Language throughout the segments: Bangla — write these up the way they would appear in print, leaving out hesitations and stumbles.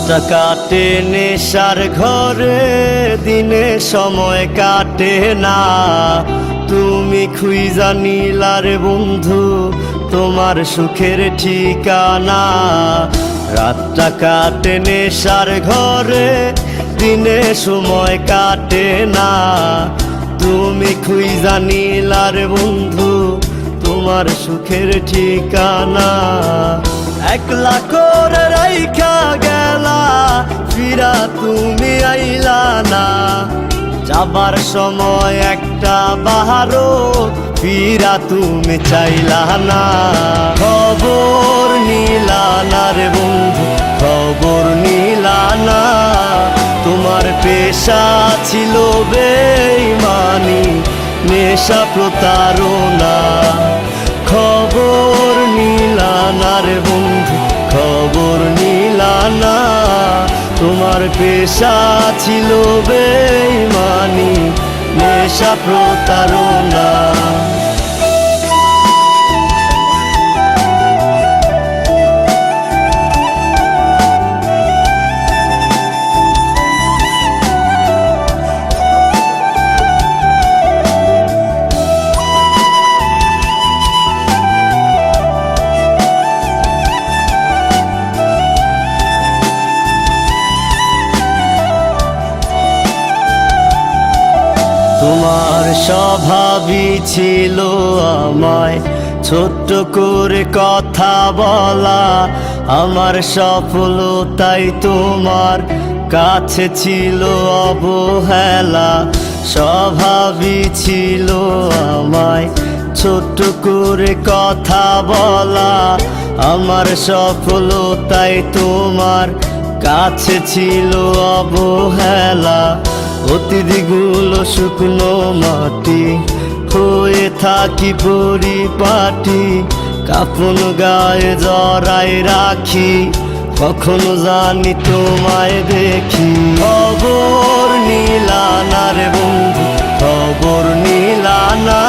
রাতটা কাটে নেশার ঘরে, দিনে সময় কাটে না। তুমি খুঁজা নিলার বন্ধু তোমার সুখের ঠিকানা। রাতটা কাটে নেশার ঘরে, দিনে সময় কাটে না। তুমি খুঁজা নিলার বন্ধু তোমার সুখের ঠিকানা। একলা করে রাইখা গেলা, ফিরা তুমি আইলা না। যাবার সময় একটা বাহারো, ফিরা তুমি চাইলা না। খবর নিলা না রে বন্ধু, খবর নিলা না। তোমার পেশা ছিল বেঈমানি, নেশা প্রতারণা। খবর নিলা না রে বন্ধু, খবর নিলা না। তোমার পেশা ছিল বেঈমানি, নেশা প্রতারণা। তোমার স্বভাবই ছিল আমায় ছোট্ট করে কথা বলা। আমার সফলতাই তোমার কাছে ছিল অবহেলা। স্বভাবই ছিল আমায় ছোট্ট করে কথা বলা। আমার সফলতাই তোমার কাছে ছিল অবহেলা। অতিথিগুলো শুকনো মাটি হয়ে থাকি পরিপাটি। কাফন গায়ে জড়াই রাখি, কখনো জানি তোমায় দেখি। খবর নিলা না রে বন্ধু, খবর নিলা না।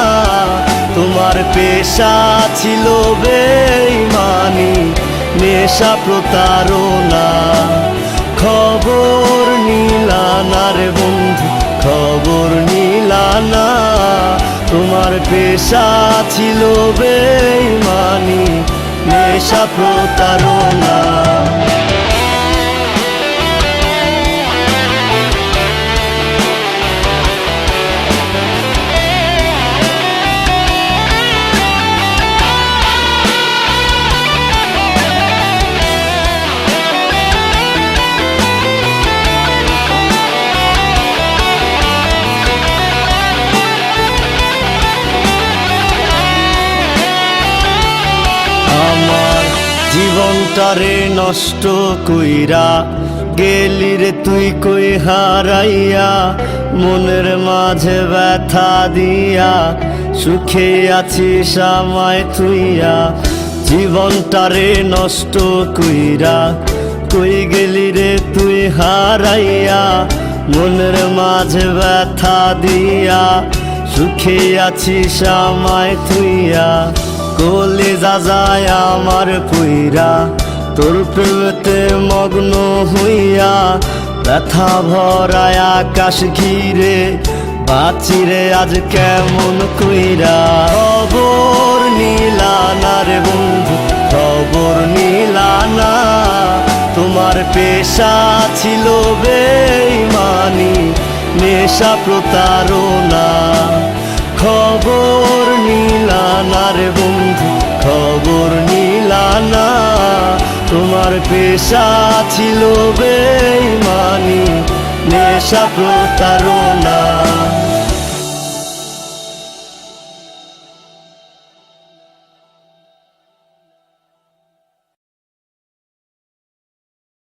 তোমার পেশা ছিল বেঈমানি, নেশা প্রতারণা। খবর নিলা না রে বন্ধু, খবর নিলা না। তোমার পেশা ছিল বেঈমানি, নেশা প্রতারণা। জীবনটারে নষ্ট কইরা গেলি রে তুই কই হারাইয়া। মনের মাঝে ব্যথা দিয়া সুখে আছিস আমায় থুইয়া। জীবনটারে নষ্ট কইরা কই গেলি রে তুই হারাইয়া। মনের মাঝে ব্যথা দিয়া সুখে আছিস আমায় থুইয়া। কলিজা যায় আমার পুইরা, তোর প্রেমেতে মগ্ন হইয়া। ব্যথা ভরায় আকাশ ঘিরে, বাঁচিরে আজ কেমন কইরা। খবর নিলা না রে বন্ধু, খবর নিলা না। তোমার পেশা ছিল বেঈমানি, নেশা প্রতারণা। খবর নিলা না রে বন্ধু, খবর নিলা না। তোমার পেশা ছিল বেঈমানি, নেশা প্রতারণা।